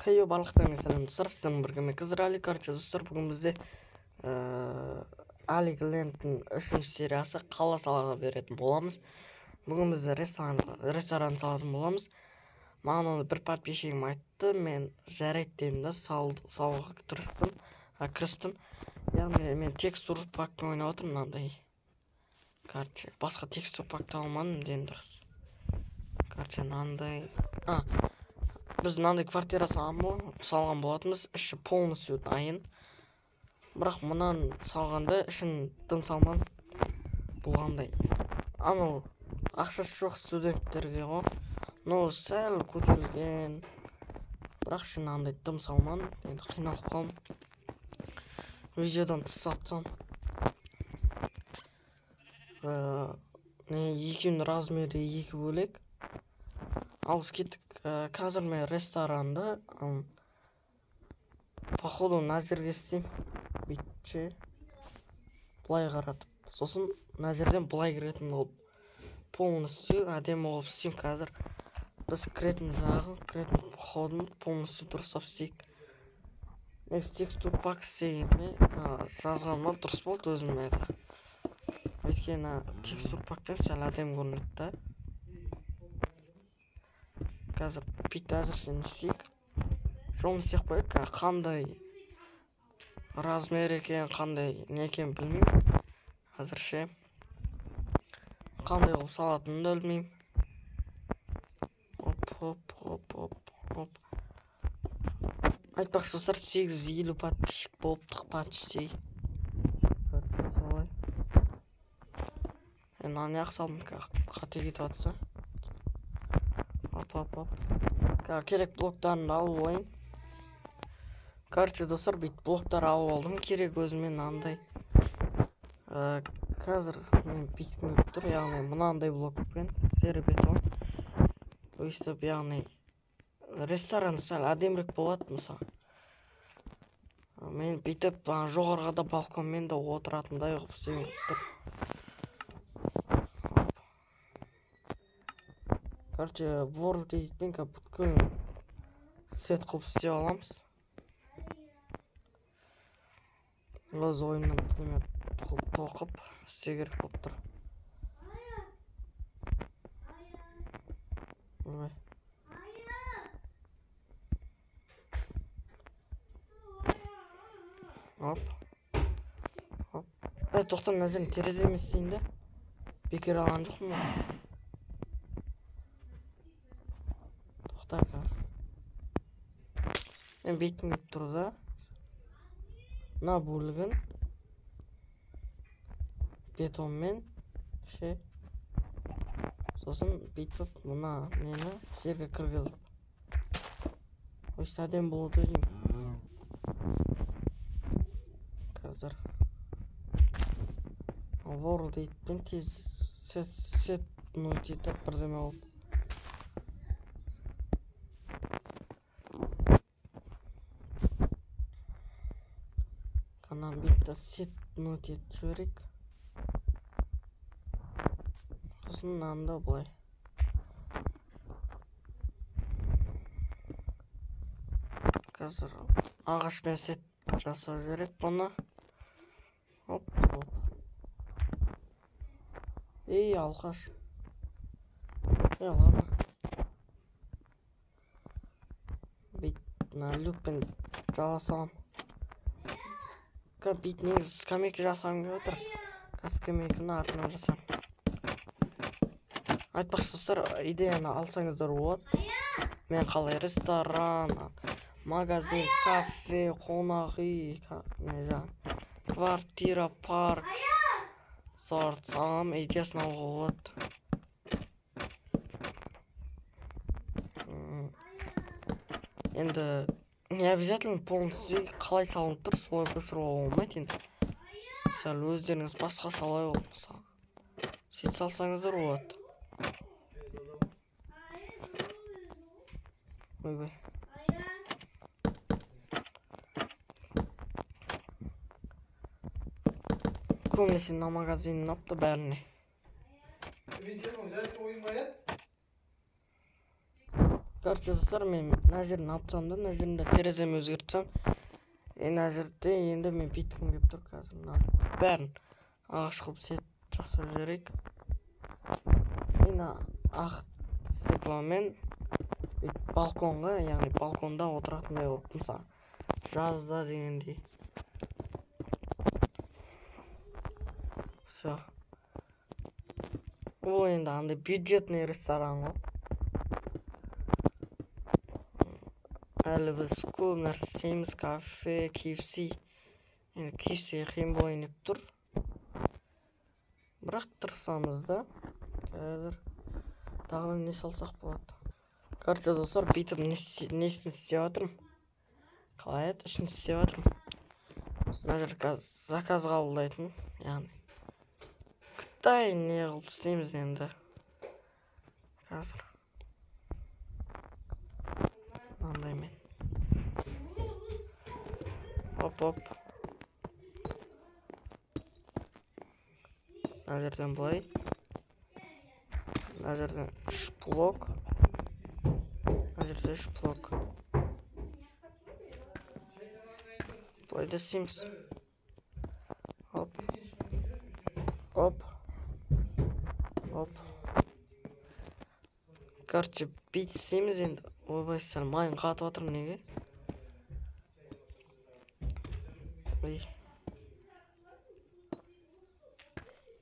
Хейо барлықтарыңызға сәлем достар, сіздермен бірге мен Қызырали. Короче достар, бүгін бізде Алик Лендтің 3-ші сериясы қала салаға беретін боламыз. Бүгін біз ресторан салатын боламыз. Маған оны бір подписчигім айтты, мен жарайды дедім да салуға кірістім. Яғни мен текстур пакпен ойнап отырмын, мынандай. Короче, басқа текстур пакты алмадым дедім дұрыс. Короче, мынандай. Біз мынандай квартира салған болатынбыз, іші полностью дайын. Бірақ мұнан салғанда ішін дым салман болғандай. Анау ақшасы жоқ студенттерге ғой. Но сәл көтерілген. Бірақ ішін андай дым салман. Енді қиналып қалдым. Видеодан тыс атсам. Екеуінің размері екі бөлек. Ауыз кеттік. Қазір мен ресторанда походу назерге істеймін. Бүйтше бұлай қаратып. Сосын назерден бұлай кіретін болып полностью әдемі болып істеймін қазір. Біз кіретін походын полностью дұрыстап істейік. Текстур пак істегенме жазғаныма дұрыс болды өзіме. Өйткені текстур пактен сәл әдемі көрінеді да. Қазір бүйтіп әзірсен істейік. Жолын істеп қойып, қандай размер екен, қандай не екен білмеймін. Әзірше қандай қылып салатынын да білмеймін. Оп. Айтпақшы достар, 850 подписчик болыптық почти. Солай. Неғып салдым, қате кетіп атса. Оп. Керек блоктарын алып алайын. Короче достар, бүйтіп блоктар алып алдым. Керек өзімен андай. Қазір мен бүйткім келіп тұр, яғни мынандай блокпен сері бетон. Өйстіп, яғни ресторан сәл әдемірек болады мысалы. Мен бүйтіп жоғарғада балконмен де отыратындай қылып істеймін келіп тұр. Короче, World Edit'пен бүткіл сет қылып істей аламыз. Өз ойымнан бірдеме тоқып істеу керек болып тұр. Оп. Тоқтар, назерін терезе емес істейін да. Бекер алған жоқпын ба? Мен бейтім кеп тұр да. Мына бөлігін бетонмен сосын бүйтіп мына нені жерге кіргізіп. Өйс әдем болады деймін. Қазір World Edit'пен тез сет нөйтеді бірдеме болып. Канам бітті сет нөйтеді жөрек. Сосын мынанда бұлай. Қазір ағашпен сет жасау жөрек бұны. Оп. Алқаш. Ладно. Бүйтіп люкпен жаласам. Бүйтіп негіз скамейка жасағым келіп отыр. Скамейканы артынан жасам. Айтпақшы достар, идеяны алсаңыздар болады. Мен қалай ресторан, магазин, кафе, қонақ үй, квартира, парк салам идеясын алуға болады. Енді не обязательно полностью қалай салынып тұр, солай көшіруға болмайды енді. Сәл өздеріңіз басқа салай болып мысалы. Сөйтіп салсаңыздар болады. Ойбай. Көбінесе мына магазин ұнапты бәріне. короче достар, мен мына жерін алып тастадым да, мына жерінде тереземді өзгертсем, мына жерде енді мен бүйткім келіп тұр қазір. Мына бәрін ағаш қылып сет жасап жіберейік. Мына ақ стекломен балконға, яғни балконда отыратындай болып, мысалы жазда дегендей. Все. Бұл енді андай бюджетный ресторан ғой. Әлі біз көп нәрсе істейміз, кафе, KFC. Енді KFC қиын болайын деп тұр. Бірақ тырысамыз да. Қазір тағы не салсақ болады. Короче достар, бүйтіп несін істеп жатырмын. Қалай еді? Үшін істеп жатырмын. Мына жерде заказ қабылдайтын, яғни Қытай не қылып істейміз енді. Қазір мынандаймен. Оп. Мына жерден былай. Мына жерден 3 блок. Мына жерде 3 блок. Былай да істейміз. Оп. Короче, бүйтіп істейміз енді. Ойбай, сәл майын қатып жатырмын неге?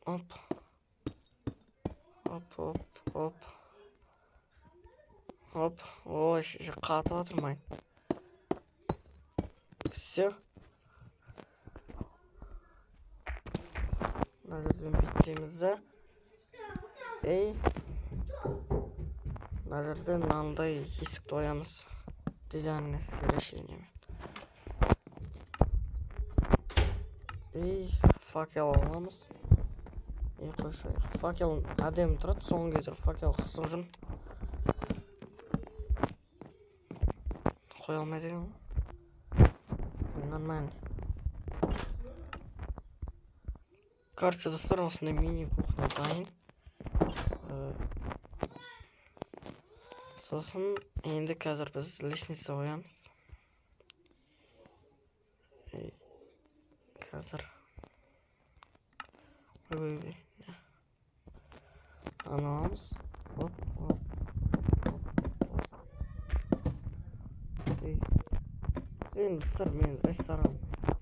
Оп. Ой, қатып жатыр майын. Все. Мына жерден бүйтеміз да. Мына жерден мынандай есікті оямыз. Дизайнер решениемен. Факел аламыз. Қойшайық. Факел әдемі тұрады, соңғы кездері факел қысып жүрмін. Қоя алмайды екен ғой. Нормально. Короче, достар, осындай мини кухня дайын. Сосын енді қазір біз лестница қоямыз. Қазір ой. Аламыз. Енді достар, мен ресторан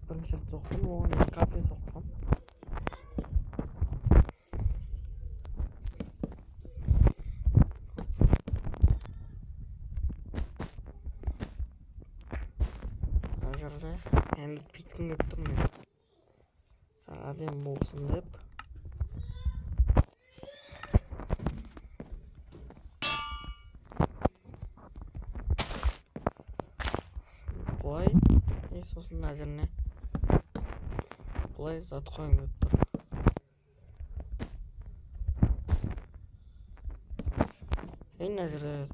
бірінші рет соқтым, оған кафе соққам. Мына жерде енді бүйткім келіп тұр мен. Сәл әдемі болсын деп. Бұлай, сосын мына жеріне бұлай зат қойым келіп тұр. Мына жерде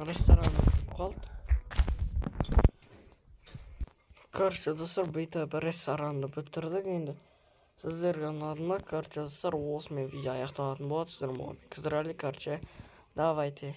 ресторан қалды. Короче достар, бүйтіп ресторанды бітірдік енді. Сіздерге ұнады ма? Короче достар, осымен видео аяқталатын болады. Сіздер болған. Короче, давайте.